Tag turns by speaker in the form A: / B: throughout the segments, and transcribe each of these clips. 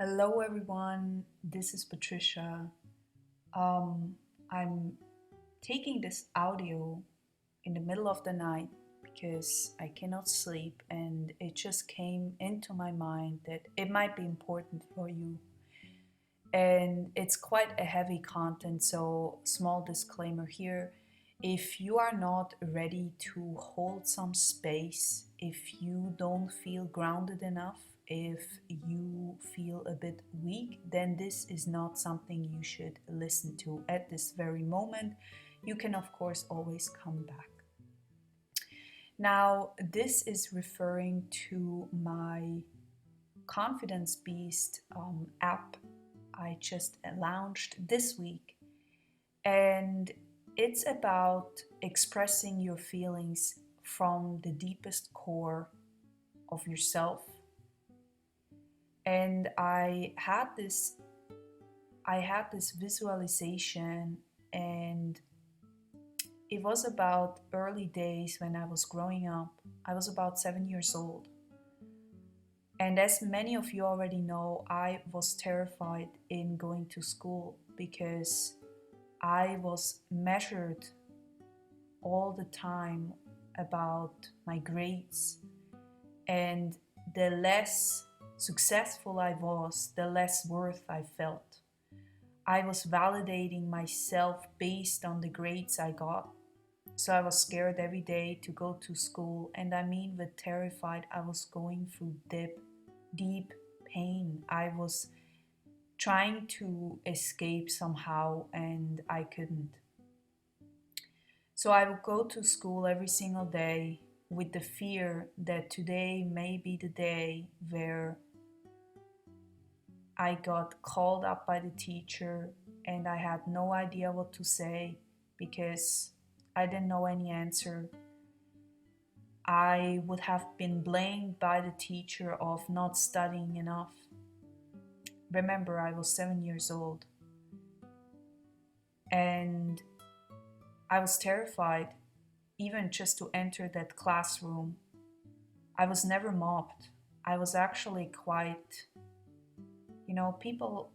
A: Hello, everyone. This is Patricia. Um, I'm taking this audio in the middle of the night because I cannot sleep, and it just came into my mind that it might be important for you. And it's quite a heavy content, so small disclaimer here. If you are not ready to hold some space, if you don't feel grounded enough, if you feel a bit weak, then this is not something you should listen to at this very moment. You can, of course, always come back. Now, this is referring to my Confidence Beast app I just launched this week. And it's about expressing your feelings from the deepest core of yourself. And I had this visualization, and it was about early days when I was growing up. I was about 7 years old. And as many of you already know, I was terrified in going to school because I was measured all the time about my grades. And the less successful I was, the less worth I felt. I was validating myself based on the grades I got. So I was scared every day to go to school. And I mean, with terrified, I was going through deep pain. I was trying to escape somehow, and I couldn't. So I would go to school every single day with the fear that today may be the day where I got called up by the teacher and I had no idea what to say because I didn't know any answer. I would have been blamed by the teacher of not studying enough. Remember, I was 7 years old and I was terrified even just to enter that classroom. I was never mobbed. I was actually quite, people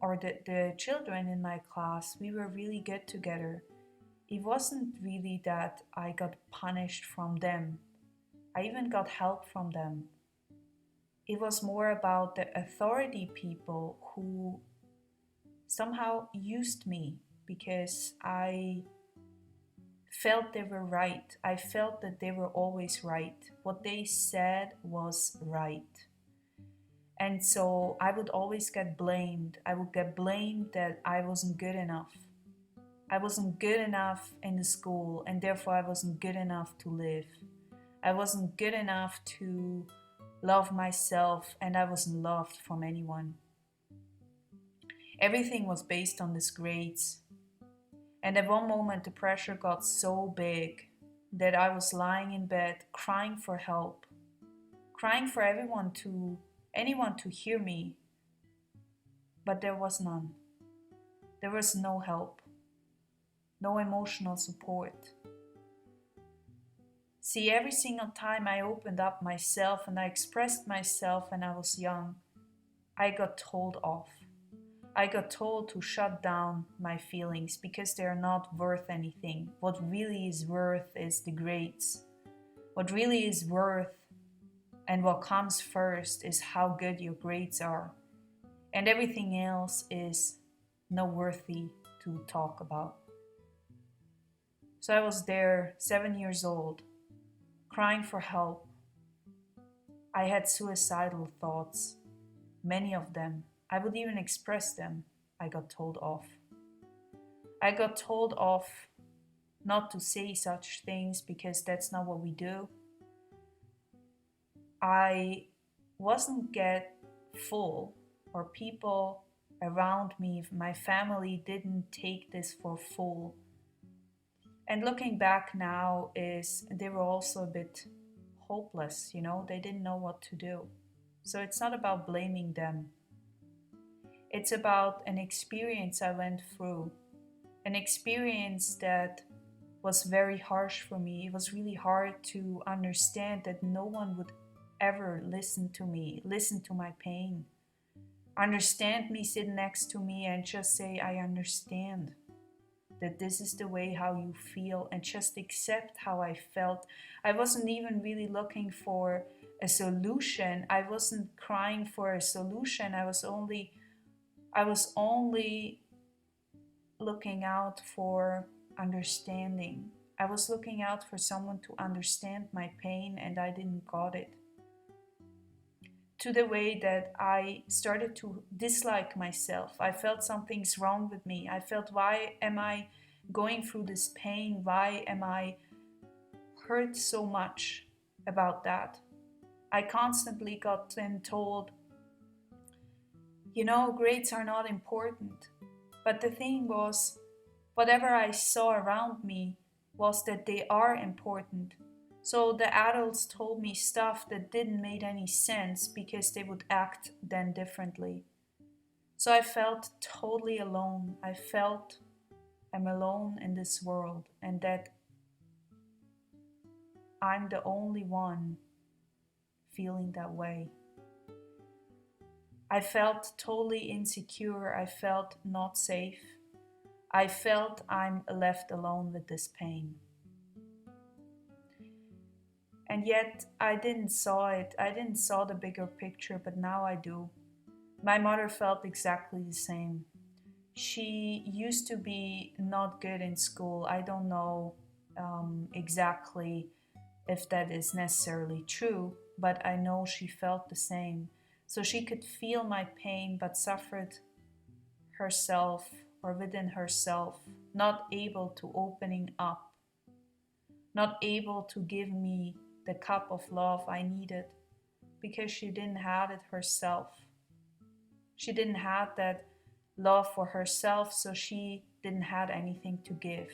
A: or the children in my class, we were really good together. It wasn't really that I got punished from them. I even got help from them. It was more about the authority people who somehow used me because I felt they were right. I felt that they were always right. What they said was right. And so I would always get blamed. I would get blamed that I wasn't good enough. I wasn't good enough in the school, and therefore I wasn't good enough to live. I wasn't good enough to love myself, and I wasn't loved from anyone. Everything was based on these grades. And at one moment, the pressure got so big that I was lying in bed crying for help, crying for anyone to hear me, but there was none. There was no help, no emotional support. See, every single time I opened up myself and I expressed myself when I was young, I got told off. I got told to shut down my feelings because they are not worth anything. What really is worth is the grades. What really is worth and what comes first is how good your grades are. And everything else is not worthy to talk about. So I was there, 7 years old, crying for help. I had suicidal thoughts, many of them. I would even express them. I got told off. I got told off not to say such things because that's not what we do. I wasn't get full, or people around me, my family didn't take this for full. And looking back now is they were also a bit hopeless, they didn't know what to do. So it's not about blaming them. It's about an experience I went through, an experience that was very harsh for me. It was really hard to understand that no one would ever listen to me, listen to my pain. understand me, sit next to me and just say, I understand that this is the way how you feel, and just accept how I felt. I wasn't even really looking for a solution. I wasn't crying for a solution. I was only looking out for understanding. I was looking out for someone to understand my pain, and I didn't got it. To the way that I started to dislike myself. I felt something's wrong with me. I felt, why am I going through this pain? Why am I hurt so much about that? I constantly got then told, grades are not important. But the thing was, whatever I saw around me was that they are important. So the adults told me stuff that didn't make any sense because they would act then differently. So I felt totally alone. I felt I'm alone in this world, and that I'm the only one feeling that way. I felt totally insecure. I felt not safe. I felt I'm left alone with this pain. And yet I didn't saw it. I didn't saw the bigger picture, but now I do. My mother felt exactly the same. She used to be not good in school. I don't know exactly if that is necessarily true, but I know she felt the same. So she could feel my pain, but suffered herself or within herself, not able to opening up, not able to give me the cup of love I needed because she didn't have it herself. She didn't have that love for herself, so she didn't have anything to give.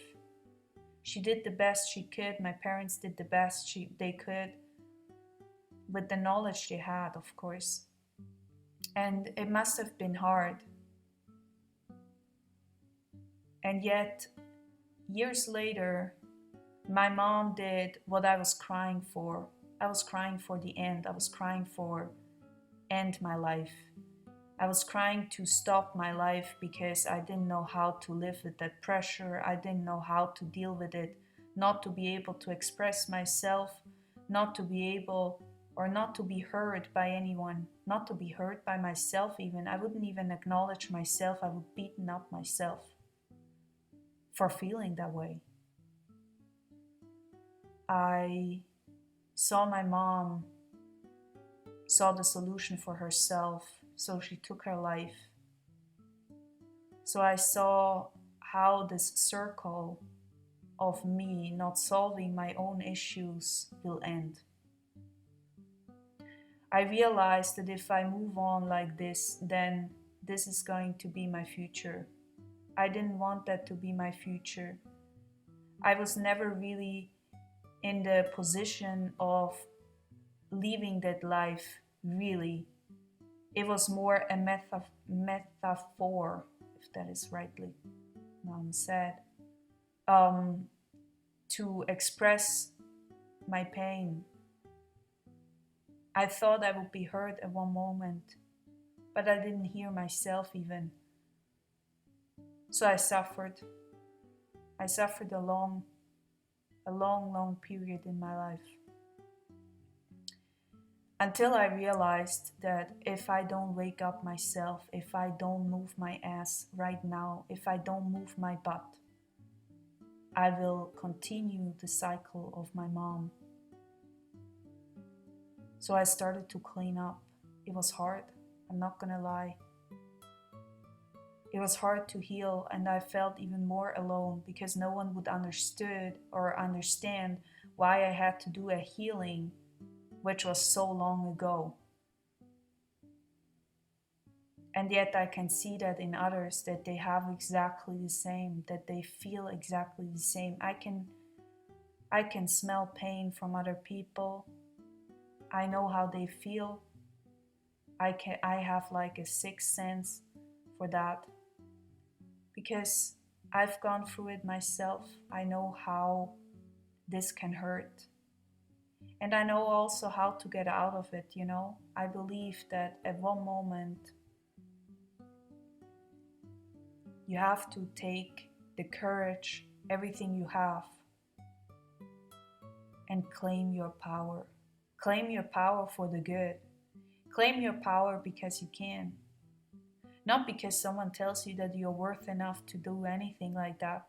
A: She did the best she could. My parents did the best they could with the knowledge they had, of course. And it must have been hard. And yet, years later, my mom did what I was crying for. I was crying for the end. I was crying for end my life. I was crying to stop my life because I didn't know how to live with that pressure. I didn't know how to deal with it, not to be able to express myself, not to be able or not to be heard by anyone, not to be heard by myself even. I wouldn't even acknowledge myself. I would beaten up myself for feeling that way. I saw my mom saw the solution for herself, so she took her life. So I saw how this circle of me not solving my own issues will end. I realized that if I move on like this, then this is going to be my future. I didn't want that to be my future. I was never really in the position of leaving that life, really. It was more a metaphor, if that is rightly said, to express my pain. I thought I would be heard at one moment, but I didn't hear myself even. So I suffered. I suffered a long, long period in my life. Until I realized that if I don't wake up myself, if I don't move my ass right now, if I don't move my butt, I will continue the cycle of my mom. So I started to clean up. It was hard, I'm not gonna lie. It was hard to heal, and I felt even more alone because no one would understood or understand why I had to do a healing, which was so long ago. And yet I can see that in others, that they have exactly the same, that they feel exactly the same. I can smell pain from other people. I know how they feel. I have like a sixth sense for that because I've gone through it myself. I know how this can hurt. And I know also how to get out of it, I believe that at one moment You have to take the courage, everything you have, and claim your power. Claim your power for the good. Claim your power because you can. Not because someone tells you that you're worth enough to do anything like that,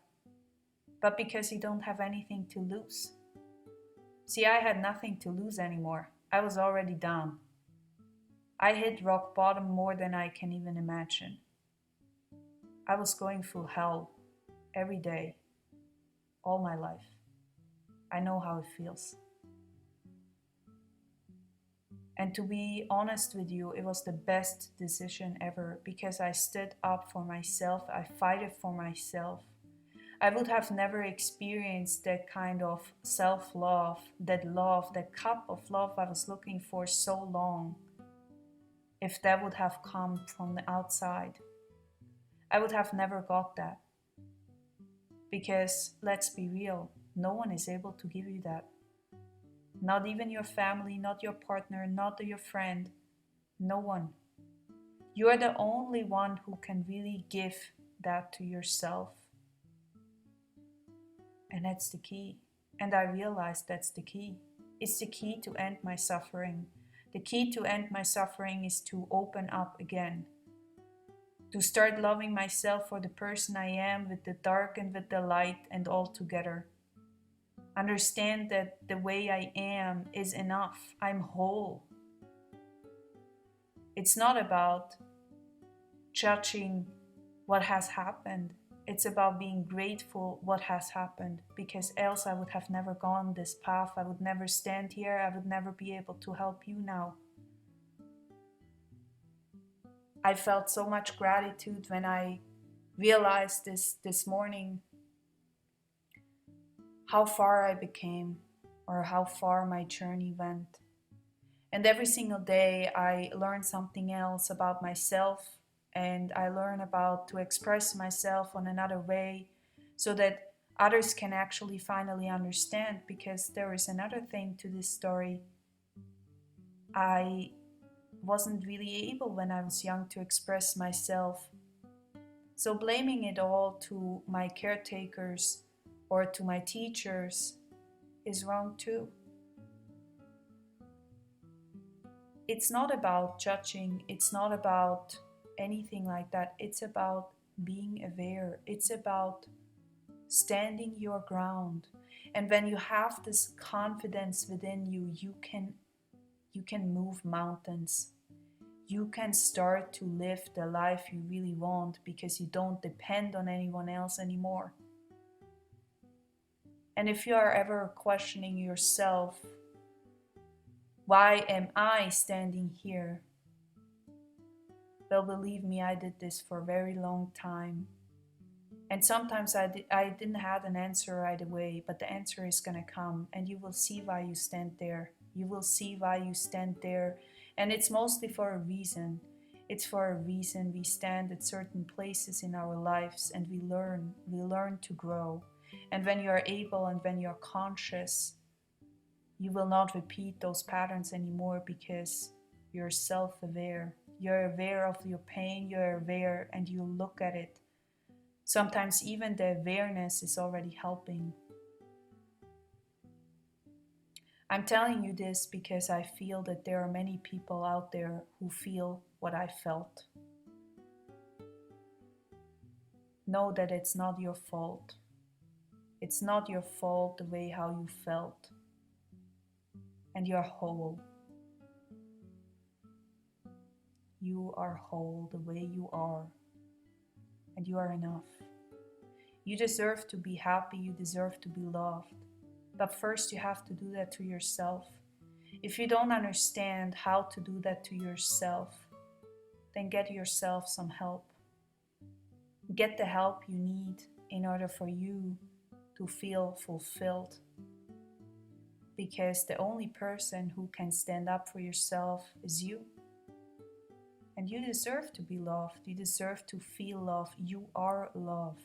A: but because you don't have anything to lose. See, I had nothing to lose anymore. I was already down. I hit rock bottom more than I can even imagine. I was going through hell every day, all my life. I know how it feels. And to be honest with you, it was the best decision ever because I stood up for myself, I fought for myself. I would have never experienced that kind of self-love, that love, that cup of love I was looking for so long, if that would have come from the outside. I would have never got that. Because let's be real, no one is able to give you that. Not even your family, not your partner, not your friend. No one. You are the only one who can really give that to yourself. And that's the key. And I realized that's the key. It's the key to end my suffering. The key to end my suffering is to open up again. To start loving myself for the person I am, with the dark and with the light and all together. Understand that the way I am is enough. I'm whole. It's not about judging what has happened. It's about being grateful what has happened, because else I would have never gone this path. I would never stand here. I would never be able to help you now. I felt so much gratitude when I realized this morning how far I became, or how far my journey went. And every single day I learn something else about myself, and I learn about to express myself on another way so that others can actually finally understand. Because there is another thing to this story. I wasn't really able when I was young to express myself. So blaming it all to my caretakers or to my teachers is wrong too. It's not about judging, it's not about anything like that. It's about being aware. It's about standing your ground. And when you have this confidence within you, you can move mountains. You can start to live the life you really want because you don't depend on anyone else anymore. And if you are ever questioning yourself, why am I standing here? Well, believe me, I did this for a very long time. And sometimes I didn't have an answer right away, but the answer is going to come, and you will see why you stand there. You will see why you stand there. And it's mostly for a reason. It's for a reason we stand at certain places in our lives, and we learn to grow. And when you are able and when you're conscious, you will not repeat those patterns anymore because you're self-aware. You're aware of your pain, you're aware, and you look at it. Sometimes even the awareness is already helping. I'm telling you this because I feel that there are many people out there who feel what I felt. Know that it's not your fault. It's not your fault the way how you felt. And you're whole. You are whole the way you are. And you are enough. You deserve to be happy, you deserve to be loved. But first you have to do that to yourself. If you don't understand how to do that to yourself, then get yourself some help. Get the help you need in order for you to feel fulfilled. Because the only person who can stand up for yourself is you. And you deserve to be loved. You deserve to feel love. You are love.